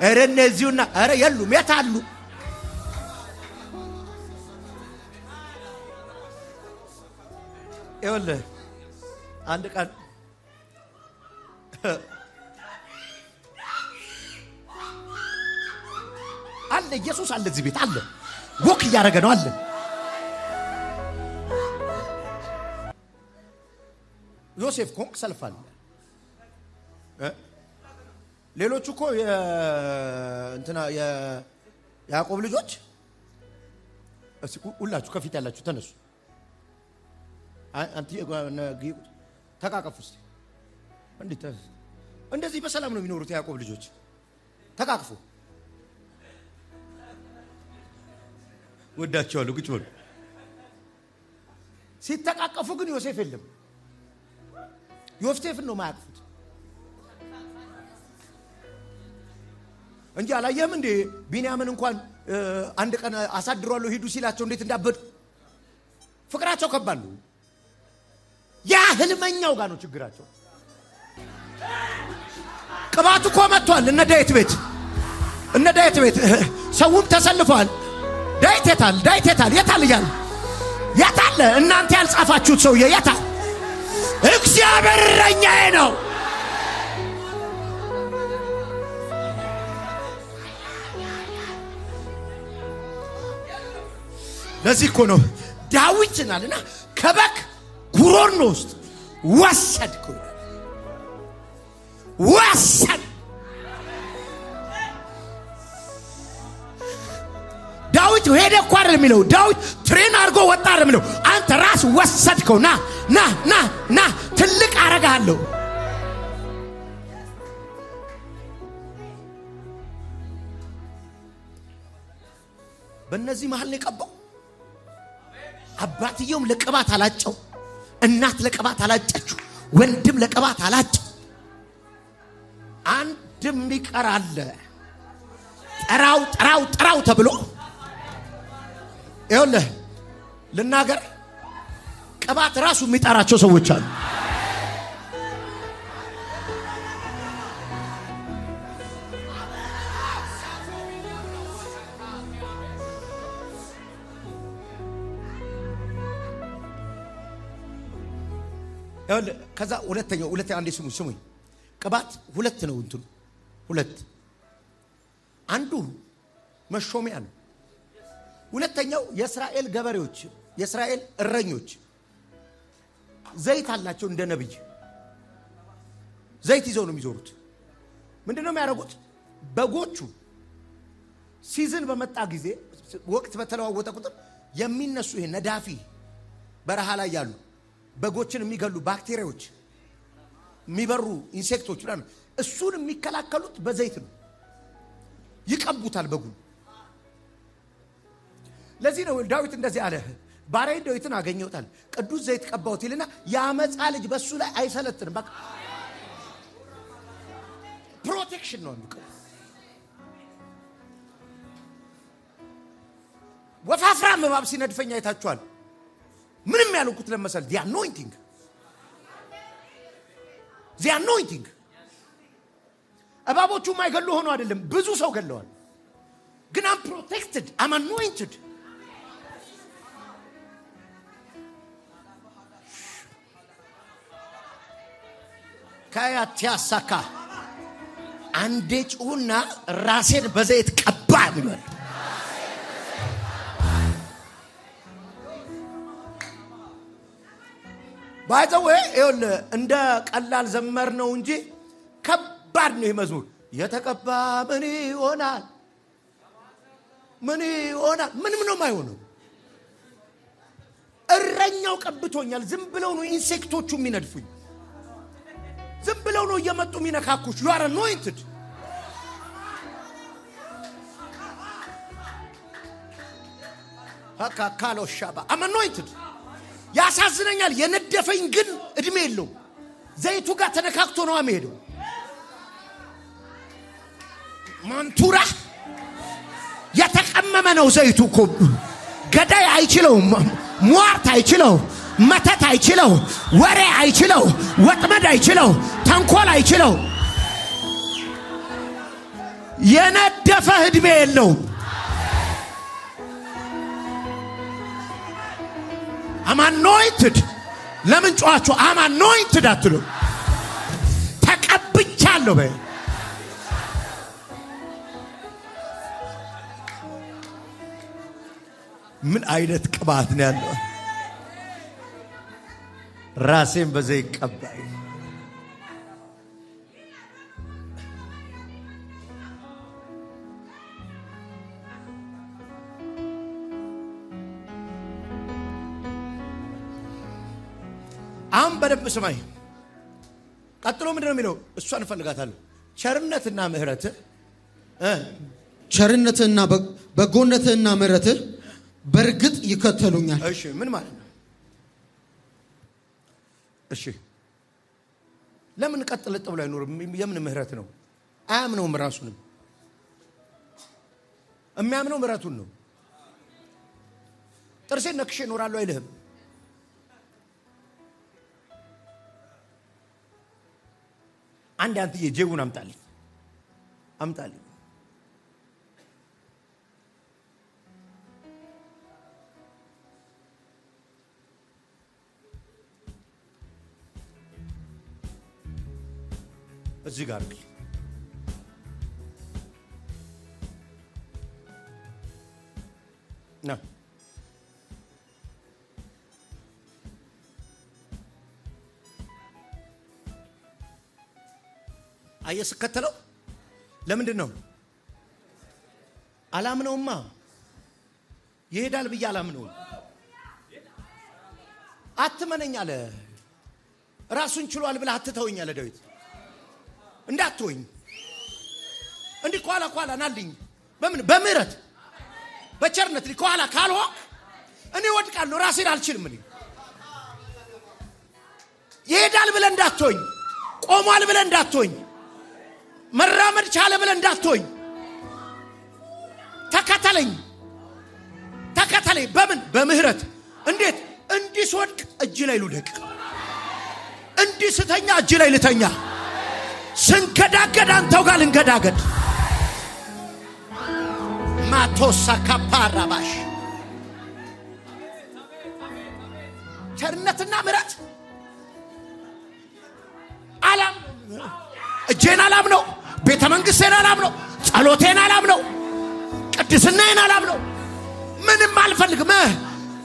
ኧረ እነዚሁና ኧረ የሉም የታሉ? ይኸውልህ አንድ ቀን አለ ኢየሱስ አለ እዚህ ቤት አለ። ወክ እያደረገ ነው አለ። ዮሴፍ ኮንክ ሰልፋል። ሌሎቹ እኮ እንትና የያዕቆብ ልጆች ሁላችሁ ከፊት ያላችሁ ተነሱ። አንተ ተቃቀፉ እስቲ። እንደዚህ በሰላም ነው የሚኖሩት የያዕቆብ ልጆች። ተቃቅፉ። ወዳቸዋለሁ። ቁጭ በሉ። ሲተቃቀፉ ግን ዮሴፍ የለም። ዮሴፍን ነው ማያቅፉት እንጂ አላየህም እንዴ? ቢንያምን እንኳን አንድ ቀን አሳድሯለሁ ሂዱ ሲላቸው እንዴት እንዳበዱ። ፍቅራቸው ከባድ ነው። ያ ህልመኛው ጋር ነው ችግራቸው። ቅባቱ እኮ መጥቷል። እነ ዳዊት ቤት ሰውም ተሰልፏል። ዳዊት የታል? ዳዊት የታል? የታል እያለ የታለ? እናንተ ያልጻፋችሁት ሰውዬ የታል? እግዚአብሔር እረኛዬ ነው። ለዚህ እኮ ነው ዳዊት ናልና ከበግ ጉሮኖ ውስጥ ወሰድኩ። ዳዊት ሄደ እኮ አይደል የሚለው። ዳዊት ትሬን አድርጎ ወጣ አይደል የሚለው። አንተ ራስ ወሰድከው። ና ትልቅ አረጋለሁ። በእነዚህ መሃል ነው የቀባው። አባትየውም ለቅባት አላጨው፣ እናት ለቅባት አላጨችው፣ ወንድም ለቅባት አላጨው። አንድም ይቀር አለ። ጠራው ተብሎ ይኸውልህ ልናገር፣ ቅባት ራሱ የሚጠራቸው ሰዎች አሉ። ከዛ ሁለተኛው አንዴ ስሙኝ። ቅባት ሁለት ነው እንትኑ ሁለት። አንዱ መሾሚያ ነው። ሁለተኛው የእስራኤል ገበሬዎች የእስራኤል እረኞች ዘይት አላቸው። እንደ ነብይ ዘይት ይዘው ነው የሚዞሩት። ምንድነው የሚያደርጉት? በጎቹ ሲዝን በመጣ ጊዜ ወቅት በተለዋወጠ ቁጥር የሚነሱ ይሄ ነዳፊ በረሃ ላይ ያሉ በጎችን የሚገሉ ባክቴሪያዎች፣ የሚበሩ ኢንሴክቶች ምናምን እሱን የሚከላከሉት በዘይት ነው። ይቀቡታል በጉን። ለዚህ ነው ዳዊት እንደዚህ አለ፣ ባሪያዬ ዳዊትን አገኘሁታል፣ ቅዱስ ዘይት ቀባሁት ይልና የአመፃ ልጅ በሱ ላይ አይሰለጥንም። በቃ ፕሮቴክሽን ነው የሚቀው። ወፋፍራም እባብ ሲነድፈኝ አይታችኋል። ምንም ያልኩት ለመሰል the anointing እባቦቹ ማይገሉ ሆኖ አይደለም፣ ብዙ ሰው ገለዋል። ግን I'm protected, I'm anointed። ካያቲያሳካ አንዴ ጩሁና ራሴን በዘይት ቀባ ይላል። ባይዘው እንደ ቀላል ዘመር ነው እንጂ ከባድ ነው መዝሙር። የተቀባ ምን ይሆናል ምንም ነው የማይሆነው። እረኛው ቀብቶኛል። ዝም ብለው ነው ኢንሴክቶቹ የሚነድፉኝ። ዝም ብለው ነው እየመጡ የሚነካኩሽ። you are anointed። ካሎሻባ I'm anointed። ያሳዝነኛል። የነደፈኝ ግን እድሜ የለው። ዘይቱ ጋር ተነካክቶ ነው የሚሄደው። ማንቱራ የተቀመመ ነው ዘይቱ እኮ። ገዳይ አይችለው፣ ሟርት አይችለው፣ መተት አይችለው፣ ወሬ አይችለው፣ ወጥመድ አይችለው፣ ተንኮል አይችለው። የነደፈ እድሜ የለው። I'm anointed። ለምን ጮኻችሁ I'm anointed አትሉ? ተቀብቻለሁ በይ። ምን አይነት ቅባት ነው ያለው? ራሴን በዘይት ቀባይ። አሁን በደንብ ስማኝ። ቀጥሎ ምንድን ነው የሚለው? እሷን እፈልጋታለሁ። ቸርነትና በጎነትህና ምሕረትህ በእርግጥ ይከተሉኛል። እሺ ምን ማለት ነው? እሺ ለምን ቀጥለጥ ብሎ አይኖርም? የምን ምሕረት ነው? አያምነውም። ራሱንም የሚያምነው ምሕረቱን ነው። ጥርሴን ነክሼ እኖራለሁ አይልህም። አንድ አንተዬ ጄቡን አምጣልኝ። እዚህ ጋር ና አየስከተለው ለምንድን ነው? አላምነውማ። ይሄዳል ብዬ አላምነውም። አትመነኝ አለ። ራሱን ችሏል ብለህ አትተውኝ አለ ዳዊት። እንዳትወኝ እንዲህ ኋላ ናልኝ። በምን በምህረት በቸርነት ኋላ ካልሆንክ እኔ ወድቃለሁ። ራሴን አልችልም። እኔ ይሄዳል ብለህ እንዳትወኝ፣ ቆሟል ብለህ እንዳትወኝ፣ መራመድ ቻለ ብለህ እንዳትወኝ። ተከተለኝ። በምን በምህረት። እንዴት? እንዲህ ስወድቅ እጅ ላይ ልውደቅ፣ እንዲህ ስተኛ እጅ ላይ ልተኛ፣ ስንገዳገድ አንተው ጋር ልንገዳገድ። ማቶሳ ካፓራባሽ ቸርነትና ምሕረት አላም እጄን አላምነው፣ ቤተ መንግሥቴን አላምነው፣ ጸሎቴን አላምነው፣ ቅድስናዬን አላምነው። ምንም አልፈልግም።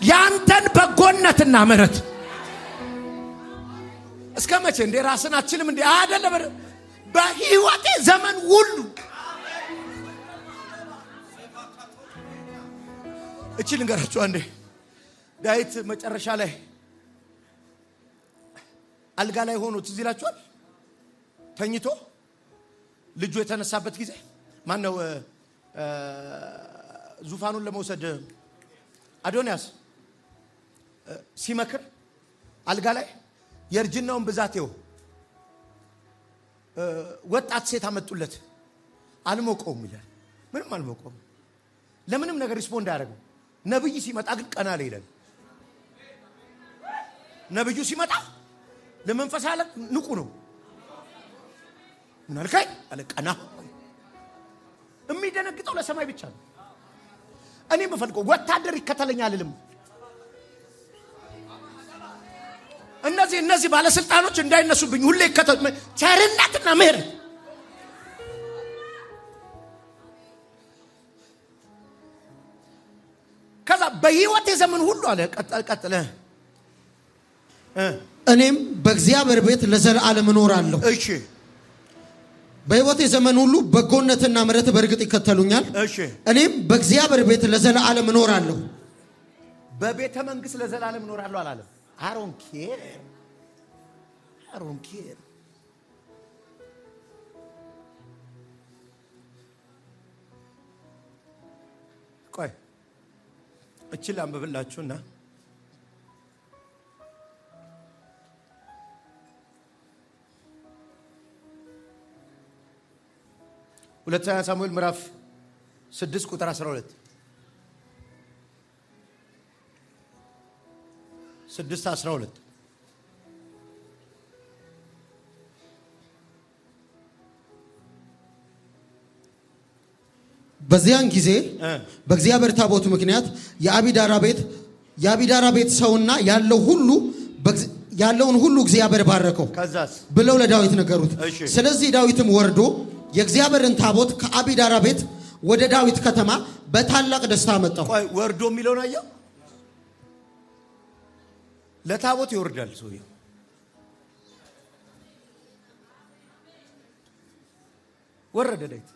ያንተን በጎነትና ምሕረት እስከ መቼ እንደ ራስን አችልም እንደ አይደለም። በህይወቴ ዘመን ሁሉ እቺ ልንገራችሁ። አንዴ ዳዊት መጨረሻ ላይ አልጋ ላይ ሆኖ ትዝ ይላችኋል። ተኝቶ ልጁ የተነሳበት ጊዜ ማን ነው ዙፋኑን ለመውሰድ አዶንያስ ሲመክር አልጋ ላይ የእርጅናውን ብዛት ይኸው ወጣት ሴት አመጡለት። አልሞቀውም ይላል። ምንም አልሞቀውም። ለምንም ነገር ሪስፖንድ አያደርግም። ነብይ ሲመጣ ግን ቀና ላይ ይላል። ነብዩ ሲመጣ ለመንፈስ አለ ንቁ ነው። ምን አልከኝ አለ። ቀና። የሚደነግጠው ለሰማይ ብቻ ነው። እኔ የምፈልገው ወታደር ይከተለኛል አልልም። እነዚህ ባለስልጣኖች እንዳይነሱብኝ ሁሌ ይከተሉ። ቸርነትና ምሕረት ከዛ በህይወቴ ዘመን ሁሉ አለ ቀጥለ እኔም በእግዚአብሔር ቤት ለዘላለም እኖራለሁ። እሺ በሕይወቴ ዘመን ሁሉ በጎነትና ምሕረት በእርግጥ ይከተሉኛል። እሺ እኔም በእግዚአብሔር ቤት ለዘላለም እኖራለሁ። በቤተ መንግስት ለዘላለም እኖራለሁ አላለም። አሮን ኬር ቆይ እችል አንብብላችሁና ሁለተኛ ሳሙኤል ምዕራፍ 6 ቁጥር 12 6:12 በዚያን ጊዜ በእግዚአብሔር ታቦት ምክንያት የአቢዳራ ቤት ሰውና ያለውን ሁሉ እግዚአብሔር ባረከው ብለው ለዳዊት ነገሩት። ስለዚህ ዳዊትም ወርዶ የእግዚአብሔርን ታቦት ከአቢዳራ ቤት ወደ ዳዊት ከተማ በታላቅ ደስታ መጣው። ቆይ ወርዶ የሚለውን አየው። ለታቦት ይወርዳል ሰውዬው። ወረደ ዳዊት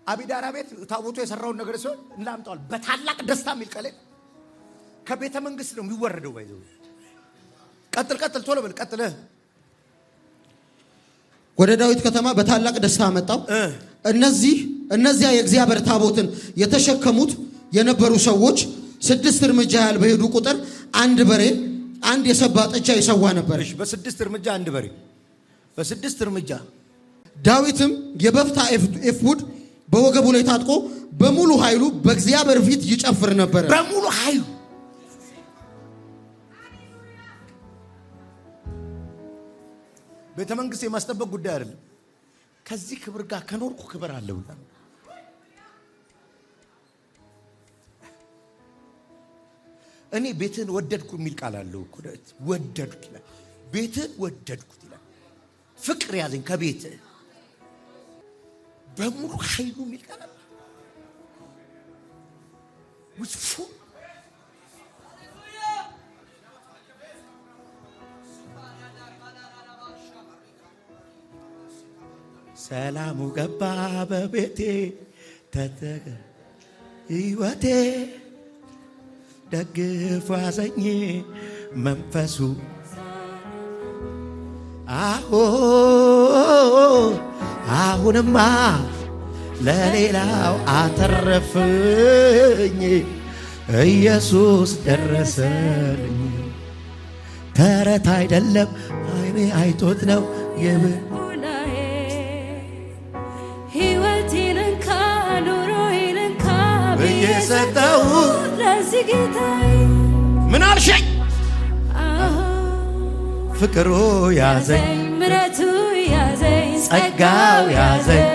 አቢዳራ ቤት ታቦቱ የሰራውን ነገር ሲሆን እንዳምጣዋል በታላቅ ደስታ የሚል ቃል ከቤተ መንግስት ነው የሚወረደው። ባይዘው ቀጥል ቶሎ በል ቀጥል። ወደ ዳዊት ከተማ በታላቅ ደስታ መጣው። እነዚያ የእግዚአብሔር ታቦትን የተሸከሙት የነበሩ ሰዎች 6 እርምጃ ያህል በሄዱ ቁጥር አንድ በሬ፣ አንድ የሰባ ጥጃ ይሰዋ ነበር። እሺ በ6 እርምጃ አንድ በሬ፣ በ6 እርምጃ። ዳዊትም የበፍታ ኤፉድ በወገቡ ላይ ታጥቆ በሙሉ ኃይሉ በእግዚአብሔር ፊት ይጨፍር ነበር። በሙሉ ኃይሉ ቤተ መንግስት የማስጠበቅ ጉዳይ አይደለም። ከዚህ ክብር ጋር ከኖርኩ ክብር አለ ብላ እኔ ቤትን ወደድኩ የሚል ቃል አለው እኮ ወደድኩ ይላል። ቤትን ወደድኩት ይላል። ፍቅር ያዘኝ ከቤት በሙሉ ኃይሉ የሚል ቃል አለ። ውስፉ ሰላሙ ገባ በቤቴ ተተገ ሕይወቴ ደግፎ ያዘኝ መንፈሱ አሁንማ ለሌላው አተረፈኝ ኢየሱስ ደረሰልኝ። ተረት አይደለም አይኔ አይቶት ነው የሰጠው ለዚህ ጌታዬ ምን አልሽኝ? ፍቅሩ ያዘኝ ምሕረቱ ያዘኝ ጸጋው ያዘኝ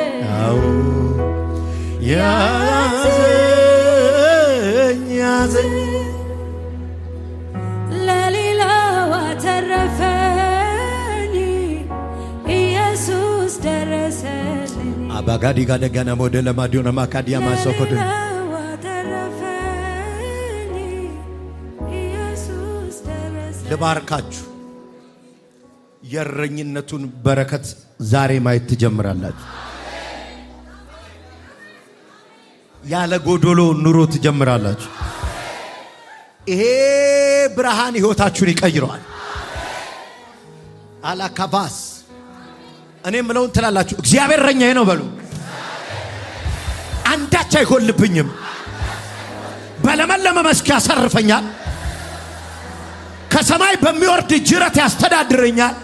ያዘኝ ለሌላው አተረፈኝ ኢየሱስ ደረሰልኝ። አባጋዲ ጋደጋና ሞዴል ለማዲዮና ማካዲያ ማሶኮድ ልባርካችሁ። የእረኝነቱን በረከት ዛሬ ማየት ትጀምራላችሁ። ያለ ጎዶሎ ኑሮ ትጀምራላችሁ። ይሄ ብርሃን ህይወታችሁን ይቀይረዋል። አላካባስ እኔ ምለውን ትላላችሁ። እግዚአብሔር እረኛዬ ነው በሉ። አንዳች አይጎልብኝም። በለመለመ መስክ ያሰርፈኛል። ከሰማይ በሚወርድ ጅረት ያስተዳድረኛል።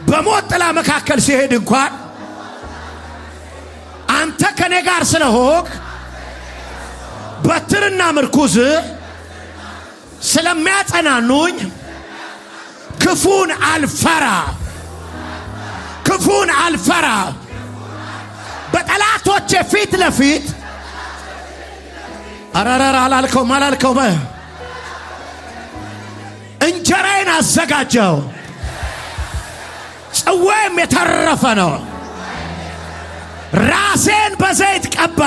በሞት ጥላ መካከል ሲሄድ እንኳን አንተ ከኔ ጋር ስለሆንክ በትርና ምርኩዝ ስለሚያጸናኑኝ ክፉን አልፈራ። በጠላቶቼ ፊት ለፊት አራራራ አላልከውም እንጀራዬን አዘጋጀው። ጽዋዬም የተረፈ ነው። ራሴን በዘይት ቀባ።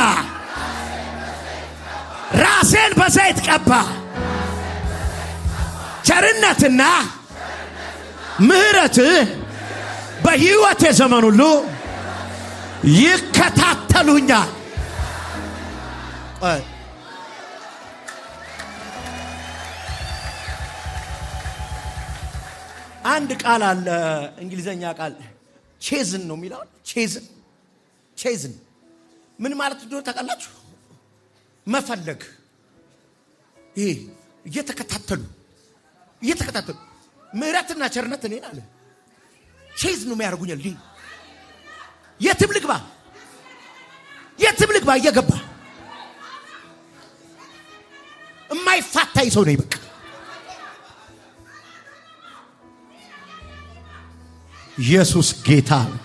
ቸርነትና ምሕረት በሕይወቴ ዘመን ሁሉ ይከታተሉኛል። አንድ ቃል አለ፣ እንግሊዘኛ ቃል ቼዝን ነው የሚለው። ቼዝን ምን ማለት እንደሆነ ታውቃላችሁ? መፈለግ። ይሄ እየተከታተሉ ምሕረትና ቸርነት እኔን አለ ቼዝ ነው የሚያደርጉኛል። የትም ልግባ እየገባ የማይፋታኝ ሰው ነኝ። በቃ ኢየሱስ ጌታ ነው።